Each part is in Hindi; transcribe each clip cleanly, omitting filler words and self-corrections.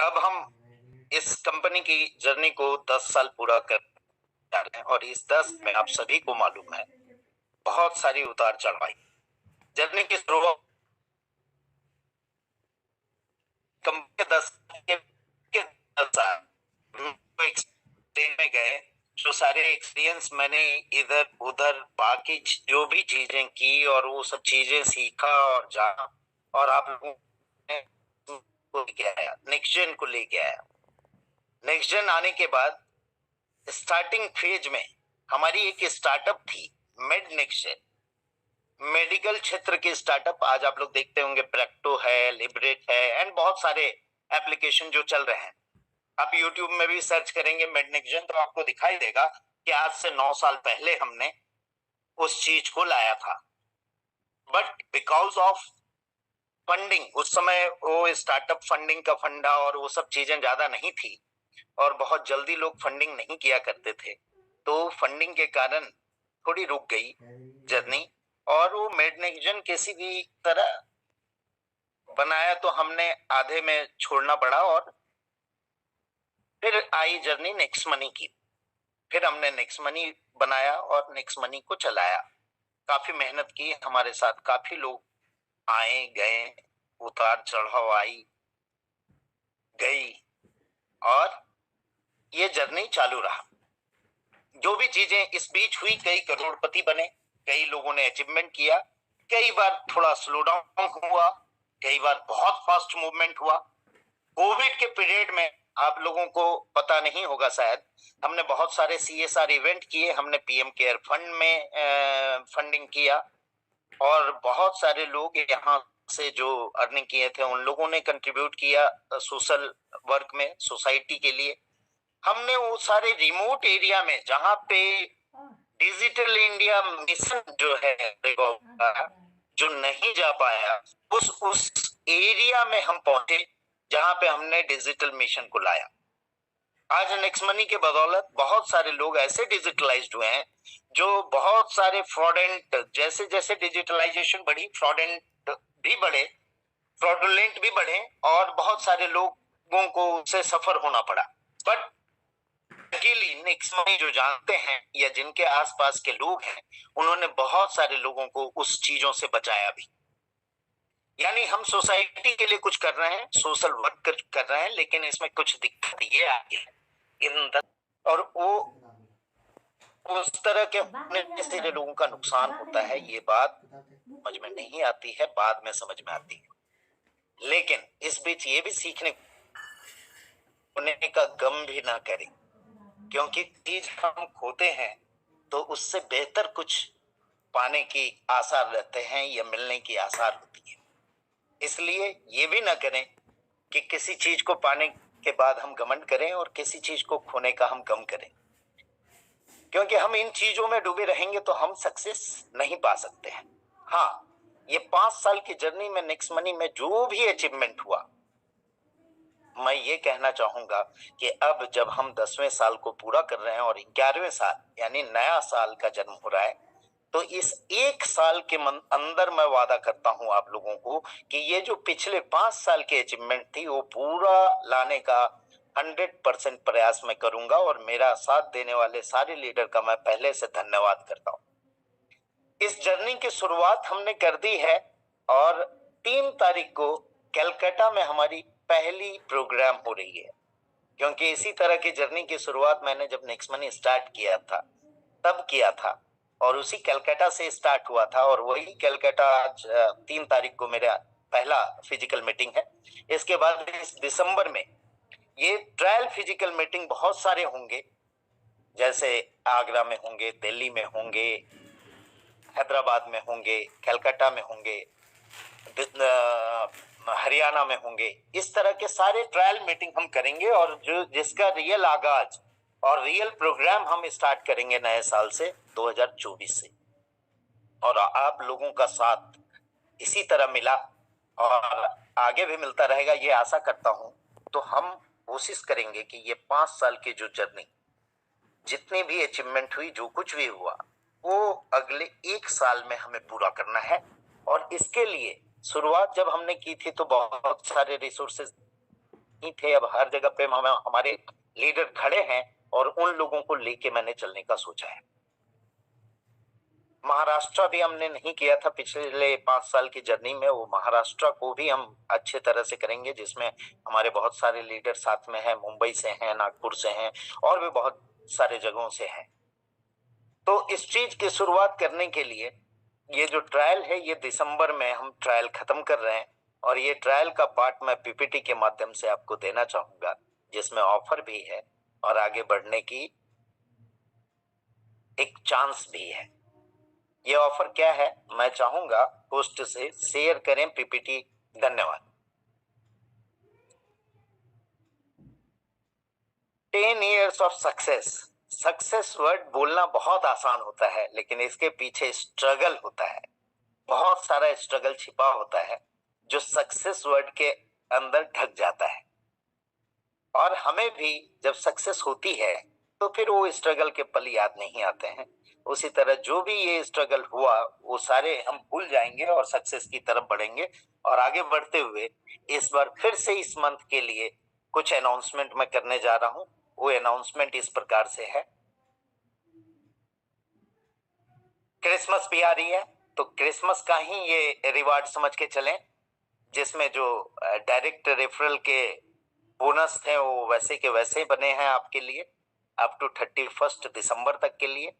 अब हम इस कंपनी की जर्नी को 10 साल पूरा कर जा रहे हैं और इस 10 में आप सभी को मालूम है बहुत सारी उतार चढ़ाई। जर्नी की शुरुआत कंपनी के 10 के 10 साल में गए। जो सारे एक्सपीरियंस मैंने इधर उधर बाकी जो भी चीजें की और वो सब चीजें सीखा और जाना और आप लोगों ने लेके आया, नेक्स्ट जेन को लेके आया। नेक्स्ट जेन आने के बाद स्टार्टिंग फेज में हमारी एक स्टार्टअप थी मेड नेक्स्ट जेन, मेडिकल क्षेत्र के स्टार्टअप। आज आप लोग देखते होंगे प्रेक्टो है, लिबरेट है एंड बहुत सारे एप्लीकेशन जो चल रहे हैं। आप यूट्यूब में भी सर्च करेंगे मेड नेक्स्ट जेन तो आपको दिखाई देगा कि आज से 9 साल पहले हमने उस चीज को लाया था। बट बिकॉज ऑफ फंडिंग, उस समय वो स्टार्टअप फंडिंग का फंडा और वो सब चीजें ज्यादा नहीं थी और बहुत जल्दी लोग फंडिंग नहीं किया करते थे, तो फंडिंग के कारण थोड़ी रुक गई जर्नी। और वो मेड नेक्स्ट जेन किसी भी तरह बनाया तो हमने आधे में छोड़ना पड़ा और फिर आई जर्नी नेक्स्ट मनी की। फिर हमने नेक्स्ट मनी बनाया और नेक्स्ट मनी को चलाया। काफी मेहनत की, हमारे साथ काफी लोग आए गए, उतार चढ़ाव आई गई और ये जर्नी चालू रहा। जो भी चीजें इस बीच हुई, कई करोड़पति बने, कई लोगों ने अचीवमेंट किया, कई बार थोड़ा स्लो डाउन हुआ, कई बार बहुत फास्ट मूवमेंट हुआ। कोविड के पीरियड में आप लोगों को पता नहीं होगा शायद, हमने बहुत सारे CSR इवेंट किए, हमने PM केयर फंड में फंडिंग किया और बहुत सारे लोग यहाँ से जो अर्निंग किए थे उन लोगों ने कंट्रीब्यूट किया सोशल वर्क में, सोसाइटी के लिए। हमने वो सारे रिमोट एरिया में जहाँ पे डिजिटल इंडिया मिशन जो है जो नहीं जा पाया, उस एरिया में हम पहुंचे जहां पे हमने डिजिटल मिशन को लाया। आज नेक्स्ट मनी के बदौलत बहुत सारे लोग ऐसे डिजिटलाइज्ड हुए हैं जो बहुत सारे फ्रॉडेंट, जैसे जैसे डिजिटलाइजेशन बढ़ी फ्रॉडेंट भी बढ़े, फ्रॉडुलेंट भी बढ़े और बहुत सारे लोगों को उससे सफर होना पड़ा। बट अकेली नेक्स्ट मनी जो जानते हैं या जिनके आसपास के लोग हैं, उन्होंने बहुत सारे लोगों को उस चीजों से बचाया भी। यानी हम सोसाइटी के लिए कुछ कर रहे हैं, सोशल वर्क कर रहे हैं, लेकिन इसमें कुछ दिक्कत ये आ गई है और वो उस तरह के होने से लोगों का नुकसान होता है। ये बात समझ में नहीं आती है, बाद में समझ में आती है। लेकिन इस बीच ये भी सीखने होने का गम भी ना करें, क्योंकि चीज हम खोते हैं तो उससे बेहतर कुछ पाने की आसार रहते हैं या मिलने की आसार होती है। इसलिए ये भी ना करें कि किसी चीज को पाने के बाद हम घमंड करें और किसी चीज को खोने का हम गम करें, क्योंकि हम इन चीजों में डूबे रहेंगे तो हम सक्सेस नहीं पा सकते हैं। हाँ, ये 5 साल की जर्नी में नेक्स्ट मनी में जो भी अचीवमेंट हुआ, मैं ये कहना चाहूंगा कि अब जब हम 10वें साल को पूरा कर रहे हैं और 11वें साल यानी नया साल का जन्म हो रहा है, तो इस एक साल के अंदर मैं वादा करता हूं आप लोगों को कि ये जो पिछले 5 साल की अचीवमेंट थी वो पूरा लाने का 100% प्रयास मैं करूंगा और मेरा साथ देने वाले सारे लीडर का मैं पहले से धन्यवाद करता हूं। इस जर्नी की शुरुआत हमने कर दी है और 3 तारीख को कलकत्ता में हमारी पहली प्रोग्राम हो रही है, क्योंकि इसी तरह की जर्नी की शुरुआत मैंने जब नेक्स्ट मनी स्टार्ट किया था तब किया था और उसी कलकत्ता से स्टार्ट हुआ था। और वही कलकत्ता आज 3 तारीख को मेरा पहला फिजिकल मीटिंग है। इसके बाद इस दिसंबर में ये ट्रायल फिजिकल मीटिंग बहुत सारे होंगे, जैसे आगरा में होंगे, दिल्ली में होंगे, हैदराबाद में होंगे, कलकत्ता में होंगे, हरियाणा में होंगे। इस तरह के सारे ट्रायल मीटिंग हम करेंगे और जो जिसका रियल आगाज और रियल प्रोग्राम हम स्टार्ट करेंगे नए साल से 2024 से। और आप लोगों का साथ इसी तरह मिला और आगे भी मिलता रहेगा ये आशा करता हूं। तो हम कोशिश करेंगे कि ये 5 साल की जो जर्नी, जितनी भी अचीवमेंट हुई, जो कुछ भी हुआ, वो अगले 1 साल में हमें पूरा करना है। और इसके लिए शुरुआत जब हमने की थी तो बहुत सारे रिसोर्सेज नहीं थे, अब हर जगह पे हमारे लीडर खड़े हैं और उन लोगों को लेके मैंने चलने का सोचा है। महाराष्ट्र भी हमने नहीं किया था पिछले 5 साल की जर्नी में, वो महाराष्ट्र को भी हम अच्छे तरह से करेंगे, जिसमें हमारे बहुत सारे लीडर साथ में हैं, मुंबई से हैं, नागपुर से हैं और भी बहुत सारे जगहों से हैं। तो इस चीज की शुरुआत करने के लिए ये जो ट्रायल है, ये दिसंबर में हम ट्रायल खत्म कर रहे हैं और ये ट्रायल का पार्ट मैं पीपीटी के माध्यम से आपको देना चाहूंगा, जिसमें ऑफर भी है और आगे बढ़ने की एक चांस भी है। ये ऑफर क्या है, मैं चाहूंगा पोस्ट से शेयर करें पीपीटी। धन्यवाद। 10 years of success. Success word बोलना बहुत आसान होता है, लेकिन इसके पीछे स्ट्रगल होता है, बहुत सारा स्ट्रगल छिपा होता है जो सक्सेस वर्ड के अंदर ढक जाता है। और हमें भी जब सक्सेस होती है तो फिर वो स्ट्रगल के पल याद नहीं आते हैं। उसी तरह जो भी ये स्ट्रगल हुआ वो सारे हम भूल जाएंगे और सक्सेस की तरफ बढ़ेंगे। और आगे बढ़ते हुए इस बार फिर से इस मंथ के लिए कुछ अनाउंसमेंट मैं करने जा रहा हूं। वो अनाउंसमेंट इस प्रकार से है, क्रिसमस भी आ रही है तो क्रिसमस का ही ये रिवार्ड समझ के चलें, जिसमें जो डायरेक्ट रेफरल के बोनस थे वो वैसे के वैसे ही बने हैं आपके लिए अप टू 31 दिसंबर तक के लिए।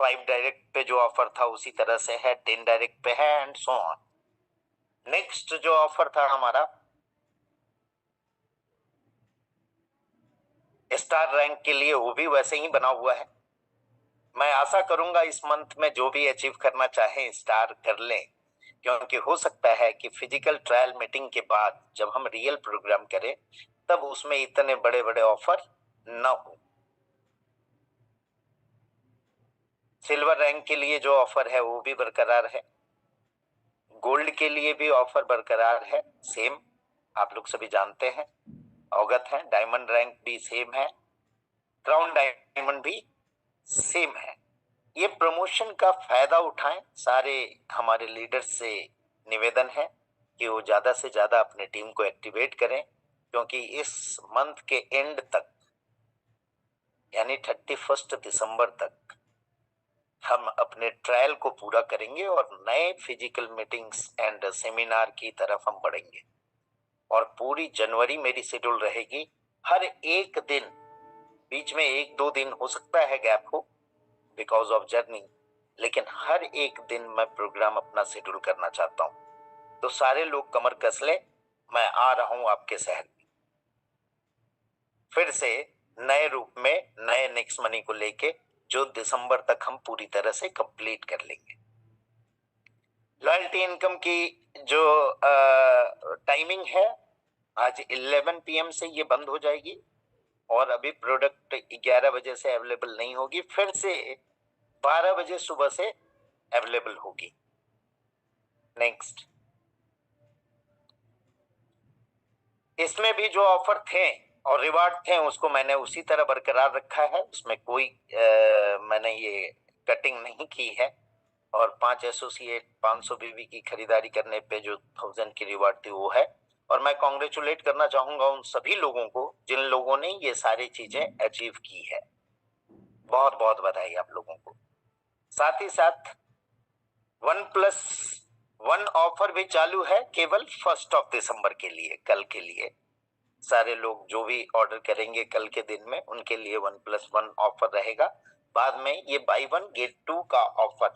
5 डायरेक्ट पे जो ऑफर था उसी तरह से है, 10 डायरेक्ट पे है एंड सो ऑन। नेक्स्ट जो ऑफर था हमारा स्टार रैंक के लिए, वो भी वैसे ही बना हुआ है। मैं आशा करूंगा इस मंथ में जो भी अचीव करना चाहे स्टार कर लें, क्योंकि हो सकता है कि फिजिकल ट्रायल मीटिंग के बाद जब हम रियल प्रोग्राम करें तब उसमें इतने बड़े बड़े ऑफर न हो। सिल्वर रैंक के लिए जो ऑफर है वो भी बरकरार है, गोल्ड के लिए भी ऑफर बरकरार है, सेम आप लोग सभी जानते हैं, अवगत हैं। डायमंड रैंक भी सेम है, क्राउन डायमंड भी सेम है। ये प्रमोशन का फायदा उठाएं। सारे हमारे लीडर्स से निवेदन है कि वो ज्यादा से ज्यादा अपने टीम को एक्टिवेट करें, क्योंकि इस मंथ के एंड तक यानी 31 दिसंबर तक हम अपने ट्रायल को पूरा करेंगे और नए फिजिकल मीटिंग्स एंड सेमिनार की तरफ हम बढ़ेंगे। और पूरी जनवरी मेरी शेड्यूल रहेगी, हर एक दिन, बीच में 1-2 दिन हो सकता है गैप हो बिकॉज ऑफ जर्नी, लेकिन हर एक दिन मैं प्रोग्राम अपना शेड्यूल करना चाहता हूं। तो सारे लोग कमर कस ले, मैं आ रहा हूं आपके शहर में फिर से नए रूप में, नए नेक्स्ट मनी को लेके, जो दिसंबर तक हम पूरी तरह से कंप्लीट कर लेंगे। लॉयल्टी इनकम की जो टाइमिंग है, आज 11 PM से ये बंद हो जाएगी और अभी प्रोडक्ट 11 बजे से अवेलेबल नहीं होगी, फिर से 12 बजे सुबह से अवेलेबल होगी। नेक्स्ट, इसमें भी जो ऑफर थे और रिवार्ड थे उसको मैंने उसी तरह बरकरार रखा है, उसमें कोई मैंने ये कटिंग नहीं की है। और 5 एसोसिएट 500 बीबी की खरीदारी करने पे जो 1000 की रिवार्ड थी वो है। और मैं कॉन्ग्रेचुलेट करना चाहूंगा उन सभी लोगों को जिन लोगों ने ये सारी चीजें अचीव की है, बहुत बहुत बधाई आप लोगों को। साथ ही साथ 1+1 ऑफर भी चालू है केवल 1 दिसंबर के लिए, कल के लिए। सारे लोग जो भी ऑर्डर करेंगे कल के दिन में उनके लिए 1+1 ऑफर रहेगा। बाद में ये बाई 1 गेट 2 का ऑफर,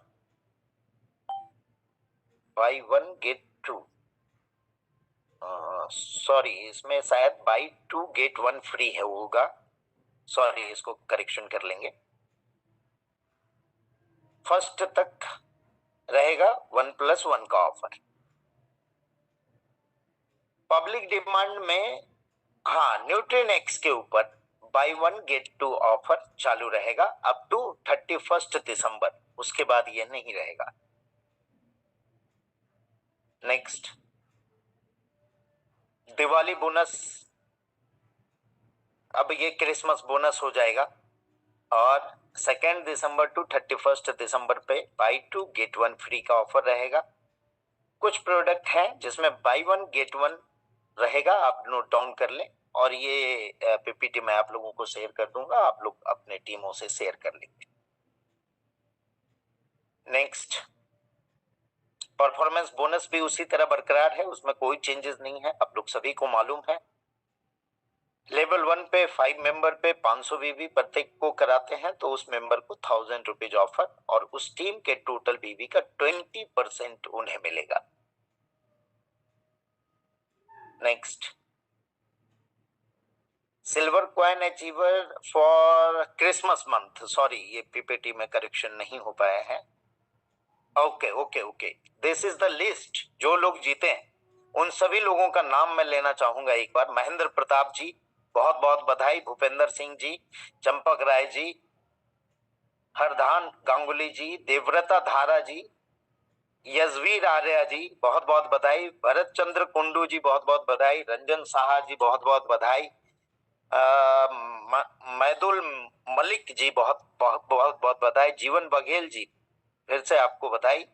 बाई 1 गेट 2, सॉरी इसमें शायद बाई 2 गेट 1 फ्री है होगा, सॉरी इसको करेक्शन कर लेंगे। 1 तक रहेगा 1+1 का ऑफर। पब्लिक डिमांड में हाँ, न्यूट्रीनेक्स के ऊपर बाई 1 गेट 2 ऑफर चालू रहेगा अप टू 31 दिसंबर, उसके बाद ये नहीं रहेगा। नेक्स्ट, दिवाली बोनस, अब ये क्रिसमस बोनस हो जाएगा और 2 दिसंबर टू 31 दिसंबर पे बाई 2 गेट 1 फ्री का ऑफर रहेगा। कुछ प्रोडक्ट हैं जिसमें बाई 1 गेट 1 रहेगा, आप नोट डाउन कर लें। और ये पीपीटी मैं आप लोगों को शेयर कर दूंगा, आप लोग अपने टीमों से शेयर कर लेंगे। नेक्स्ट, परफॉर्मेंस बोनस भी उसी तरह बरकरार है, उसमें कोई चेंजेस नहीं है, आप लोग सभी को मालूम है। लेवल 1 पे 5 मेंबर पे 500 बीवी प्रत्येक को कराते हैं, तो उस मेंबर को 1000 रुपीज ऑफर, और उस टीम के टोटल बीवी का 20% उन्हें मिलेगा। Next, silver coin achiever for Christmas month, sorry ये पीपीटी में करेक्शन नहीं हो पाया है। Okay okay okay, this is the list. जो लोग जीते हैं उन सभी लोगों का नाम मैं लेना चाहूंगा एक बार। महेंद्र प्रताप जी बहुत बहुत बधाई, भूपेंद्र सिंह जी, चंपक राय जी, हरदान गांगुली जी, देवव्रता धारा जी, यजवीर आर्या जी बहुत बहुत बधाई, भरत चंद्र कुंडू जी बहुत बहुत बधाई, रंजन साहा जी बहुत बहुत बधाई, मैदुल मलिक जी बहुत बहुत बहुत बहुत बधाई, जीवन बघेल जी फिर से आपको बधाई,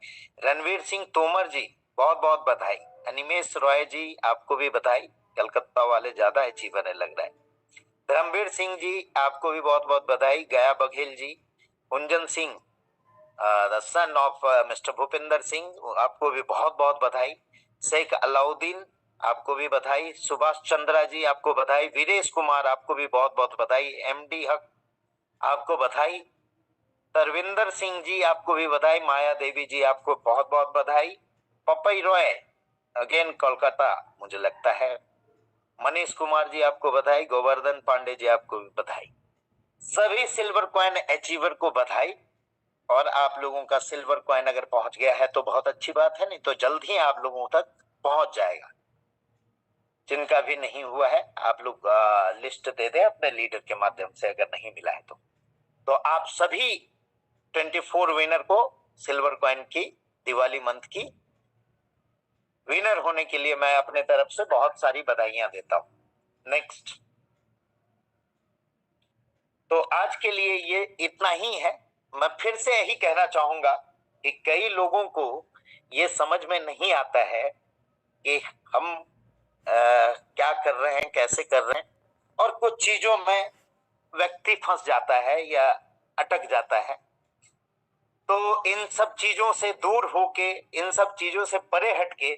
रणवीर सिंह तोमर जी बहुत बहुत बधाई, अनिमेश रॉय जी आपको भी बधाई, कलकत्ता वाले ज्यादा अचीवर है लग रहा है, धर्मवीर सिंह जी आपको भी बहुत बहुत बधाई, गया Baghel ji, Kunjan Singh the son of mister Bhupinder Singh आपको भी बहुत बहुत बधाई, शेख अलाउद्दीन आपको भी बधाई, सुभाष चंद्रा जी आपको बधाई, वीरेश कुमार आपको भी बहुत बहुत बधाई, एमडी हक आपको बधाई, तरविंदर सिंह जी आपको भी बधाई, माया देवी जी आपको बहुत बहुत बधाई, पपई रॉय अगेन कोलकाता मुझे लगता है, मनीष कुमार जी आपको बधाई, गोवर्धन पांडे जी आपको भी बधाई। सभी सिल्वर कॉइन अचीवर को बधाई। और आप लोगों का सिल्वर कॉइन अगर पहुंच गया है तो बहुत अच्छी बात है, नहीं तो जल्द ही आप लोगों तक पहुंच जाएगा। जिनका भी नहीं हुआ है आप लोग लिस्ट दे दें अपने लीडर के माध्यम से, अगर नहीं मिला है तो आप सभी 24 विनर को सिल्वर कॉइन की दिवाली मंथ की विनर होने के लिए मैं अपने तरफ से बहुत सारी बधाइयां देता हूं। नेक्स्ट, तो आज के लिए ये इतना ही है। मैं फिर से यही कहना चाहूंगा कि कई लोगों को ये समझ में नहीं आता है कि हम क्या कर रहे हैं, कैसे कर रहे हैं, और कुछ चीजों में व्यक्ति फंस जाता है या अटक जाता है। तो इन सब चीजों से दूर होके, इन सब चीजों से परे हटके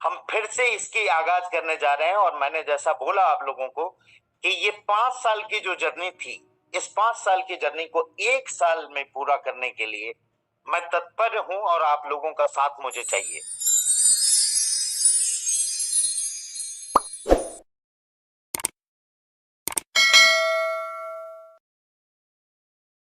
हम फिर से इसकी आगाज करने जा रहे हैं। और मैंने जैसा बोला आप लोगों को कि ये 5 साल की जो जर्नी थी, इस 5 साल की जर्नी को 1 साल में पूरा करने के लिए मैं तत्पर हूं, और आप लोगों का साथ मुझे चाहिए।